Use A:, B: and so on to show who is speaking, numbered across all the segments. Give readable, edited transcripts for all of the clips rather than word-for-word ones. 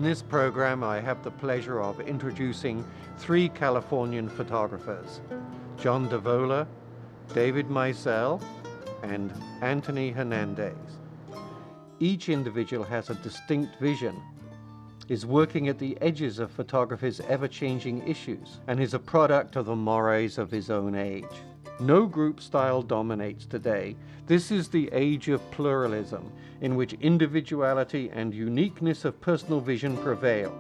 A: this program, I have the pleasure of introducing three Californian photographers, John Divola, David Maisel, and Anthony Hernandez. Each individual has a distinct vision, is working at the edges of photography's ever-changing issues, and is a product of the mores of his own age. No group style dominates today. This is the age of pluralism, in which individuality and uniqueness of personal vision prevail.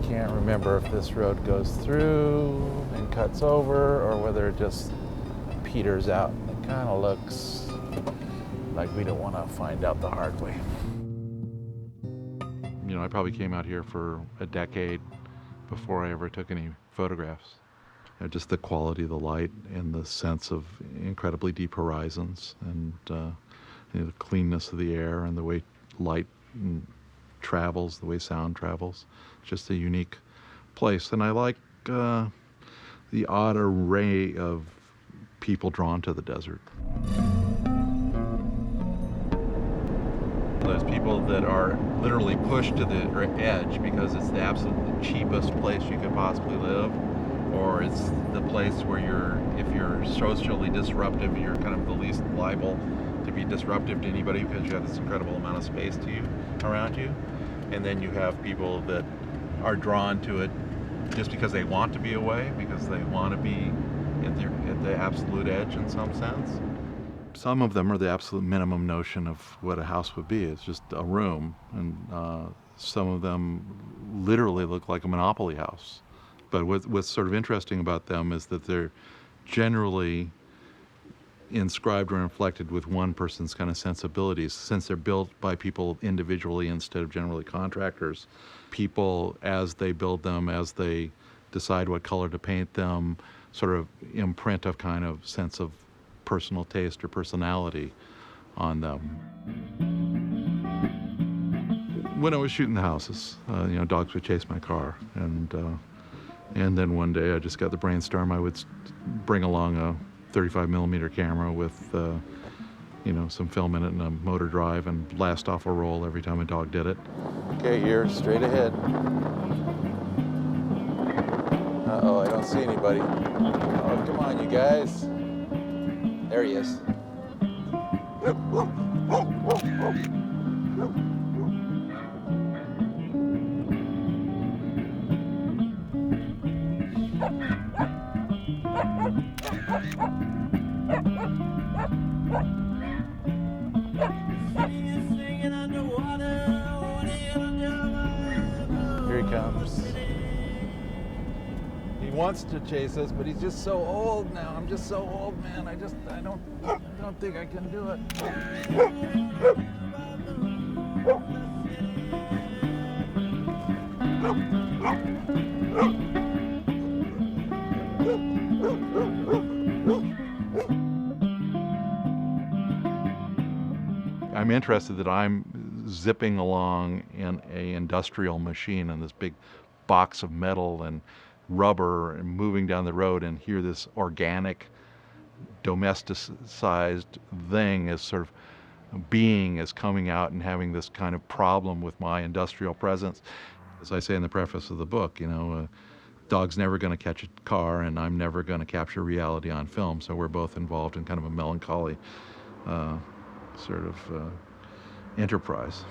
B: Can't remember if this road goes through and cuts over or whether it just peters out. It kind of looks like we don't want to find out the hard way.
C: You know, I probably came out here for a decade before I ever took any photographs. You know, just the quality of the light and the sense of incredibly deep horizons and you know, the cleanness of the air and the way light travels, the way sound travels. Just a unique place. And I like the odd array of people drawn to the desert. There's people that are literally pushed to the edge because it's the absolute cheapest place you could possibly live, or it's the place where if you're socially disruptive, you're kind of the least liable to be disruptive to anybody because you have this incredible amount of space around you. And then you have people that are drawn to it just because they want to be away, because they want to be at the absolute edge in some sense. Some of them are the absolute minimum notion of what a house would be. It's just a room, and some of them literally look like a Monopoly house. But what's sort of interesting about them is that they're generally inscribed or inflected with one person's kind of sensibilities, since they're built by people individually instead of generally contractors. People, as they build them, as they decide what color to paint them, sort of imprint a kind of sense of personal taste or personality on them. When I was shooting the houses, you know, dogs would chase my car, and then one day I just got the brainstorm. I would bring along a 35 millimeter camera with you know, some film in it and a motor drive and blast off a roll every time a dog did it.
B: Okay, you're straight ahead. Uh-oh, I don't see anybody. Oh, come on, you guys. There he is. Here he comes. He wants to chase us, but he's just so old now. I'm just so old, man. I don't think I can do it.
C: I'm interested that I'm zipping along in a industrial machine in this big box of metal and rubber and moving down the road, and hear this organic, domesticized thing as sort of being is coming out and having this kind of problem with my industrial presence. As I say in the preface of the book, you know, dog's never going to catch a car, and I'm never going to capture reality on film, so we're both involved in kind of a melancholy sort of enterprise.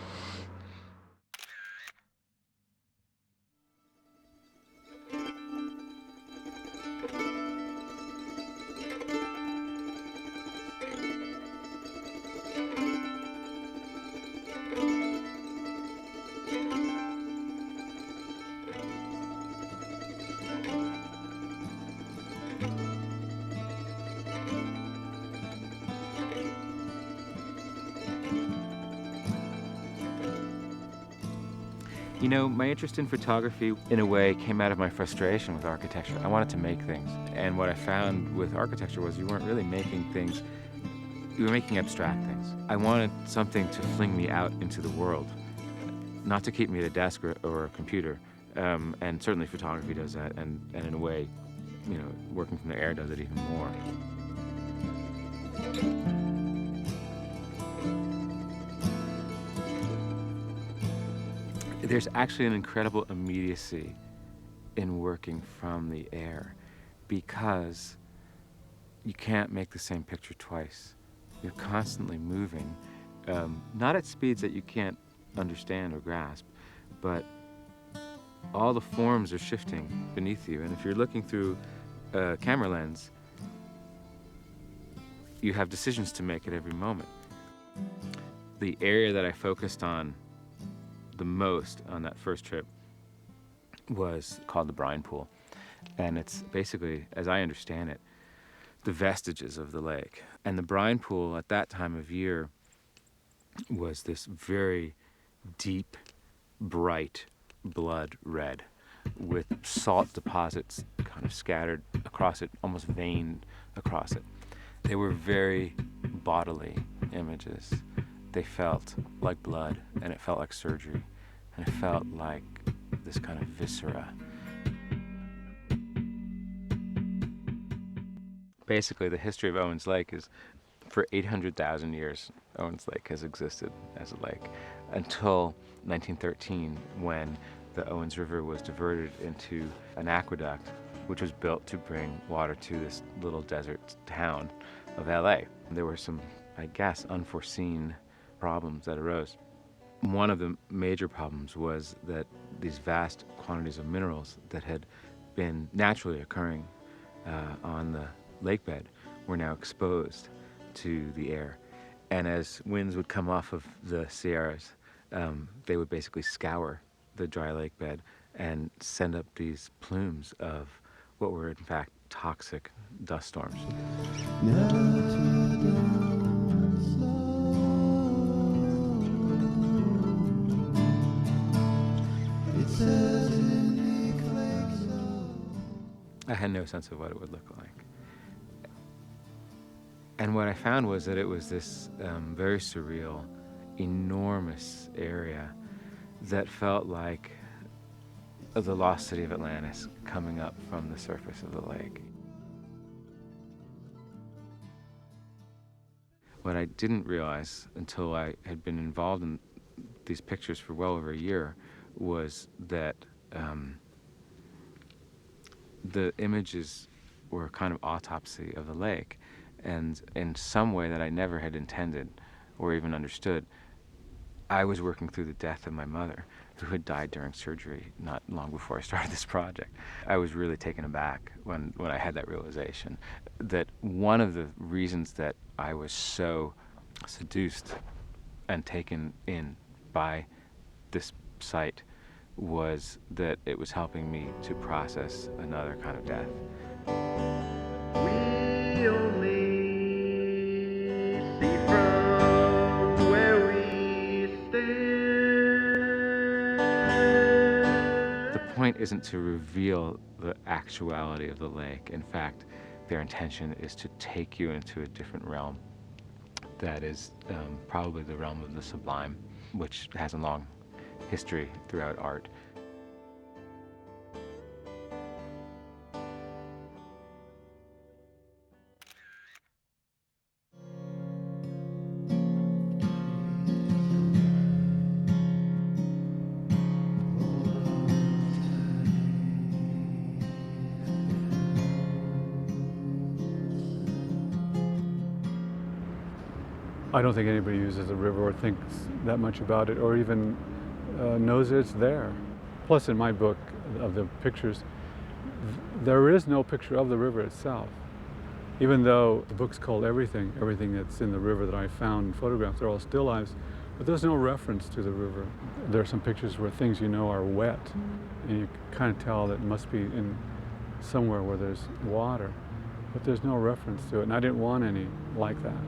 D: You know, my interest in photography, in a way, came out of my frustration with architecture. I wanted to make things. And what I found with architecture was you weren't really making things, you were making abstract things. I wanted something to fling me out into the world, not to keep me at a desk or a computer. And certainly photography does that, and in a way, you know, working from the air does it even more. There's actually an incredible immediacy in working from the air because you can't make the same picture twice. You're constantly moving, not at speeds that you can't understand or grasp, but all the forms are shifting beneath you. And if you're looking through a camera lens, you have decisions to make at every moment. The area that I focused on the most on that first trip was called the brine pool. And it's basically, as I understand it, the vestiges of the lake. And the brine pool at that time of year was this very deep, bright blood red with salt deposits kind of scattered across it, almost veined across it. They were very bodily images. They felt like blood, and it felt like surgery, and it felt like this kind of viscera. Basically, the history of Owens Lake is, for 800,000 years, Owens Lake has existed as a lake until 1913, when the Owens River was diverted into an aqueduct, which was built to bring water to this little desert town of LA. There were some, I guess, unforeseen problems that arose. One of the major problems was that these vast quantities of minerals that had been naturally occurring on the lake bed were now exposed to the air. And as winds would come off of the Sierras, they would basically scour the dry lake bed and send up these plumes of what were in fact toxic dust storms. I had no sense of what it would look like. And what I found was that it was this very surreal, enormous area that felt like the lost city of Atlantis coming up from the surface of the lake. What I didn't realize until I had been involved in these pictures for well over a year was that the images were a kind of autopsy of the lake, and in some way that I never had intended or even understood, I was working through the death of my mother, who had died during surgery not long before I started this project. I was really taken aback when I had that realization that one of the reasons that I was so seduced and taken in by this site was that it was helping me to process another kind of death.
E: We only see from where we stand.
D: The point isn't to reveal the actuality of the lake. In fact, their intention is to take you into a different realm that is probably the realm of the sublime, which has a long history throughout art.
F: I don't think anybody uses the river or thinks that much about it or even knows it's there. Plus, in my book of the pictures, there is no picture of the river itself. Even though the book's called Everything that's in the river that I found and photographed, they're all still lifes, but there's no reference to the river. There are some pictures where things you know are wet, and you kind of tell that it must be in somewhere where there's water, but there's no reference to it, and I didn't want any like that.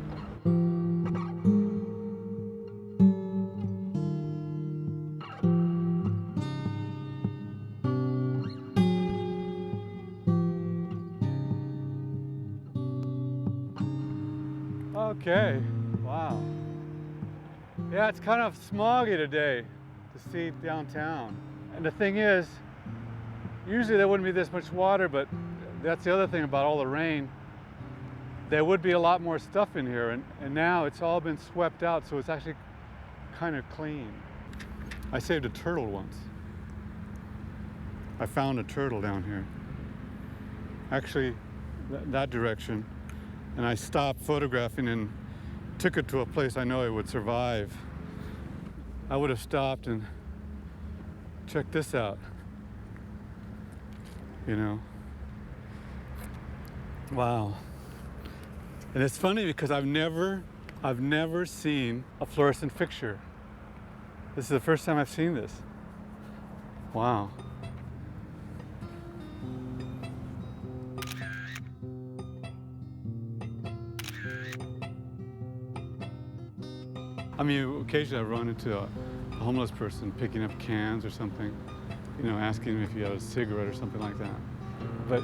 F: Okay, wow. Yeah, it's kind of smoggy today to see downtown. And the thing is, usually there wouldn't be this much water, but that's the other thing about all the rain. There would be a lot more stuff in here, and now it's all been swept out, so it's actually kind of clean. I saved a turtle once. I found a turtle down here. Actually, that direction. And I stopped photographing and took it to a place I know it would survive. I would have stopped and checked this out. You know. Wow. And it's funny because I've never seen a fluorescent fixture. This is the first time I've seen this. Wow. I mean, occasionally I run into a homeless person picking up cans or something, you know, asking him if he had a cigarette or something like that. But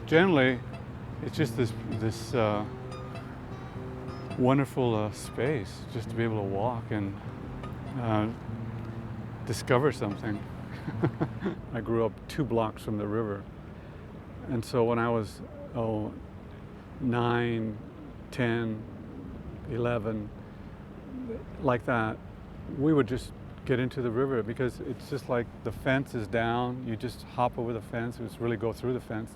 F: generally, it's just this wonderful space just to be able to walk and discover something. I grew up 2 blocks from the river. And so when I was 9, 10, 11, like that, we would just get into the river because it's just like the fence is down. You just hop over the fence, you just really go through the fence,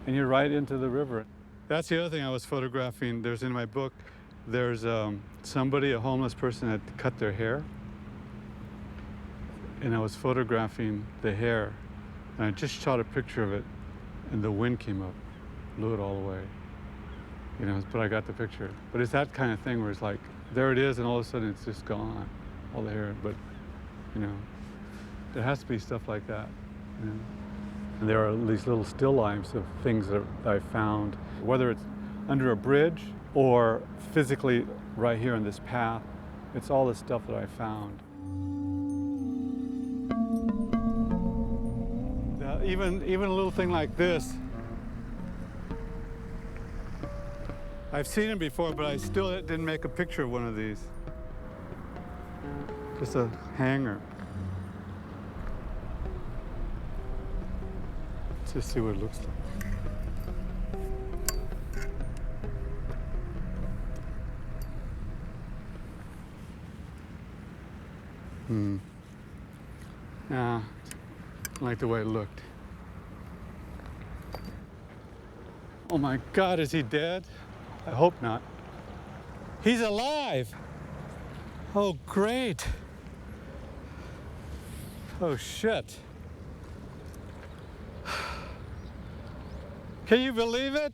F: and you're right into the river. That's the other thing I was photographing. There's in my book, there's somebody, a homeless person, had cut their hair, and I was photographing the hair, and I just shot a picture of it, and the wind came up, blew it all away. You know, but I got the picture. But it's that kind of thing where it's like, there it is, and all of a sudden it's just gone, all the hair. But, you know, there has to be stuff like that. You know? And there are these little still lifes of things that I found, whether it's under a bridge or physically right here in this path. It's all the stuff that I found. Even a little thing like this, I've seen them before, but I still didn't make a picture of one of these. Just a hanger. Let's just see what it looks like. Nah, I like the way it looked. Oh my God, is he dead? I hope not. He's alive! Oh, great. Oh, shit. Can you believe it?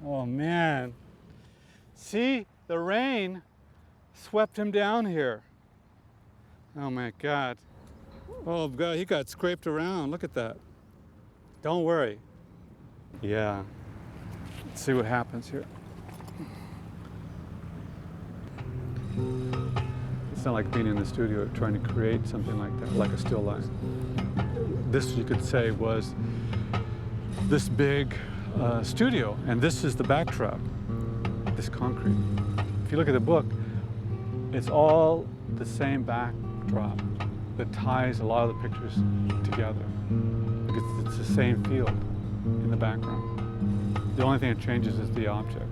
F: Oh, man. See, the rain swept him down here. Oh, my God. Oh, God, he got scraped around. Look at that. Don't worry. Yeah. Let's see what happens here. It's not like being in the studio trying to create something like that, like a still life. This, you could say, was this big studio, and this is the backdrop, this concrete. If you look at the book, it's all the same backdrop that ties a lot of the pictures together, because it's the same field in the background. The only thing that changes is the object.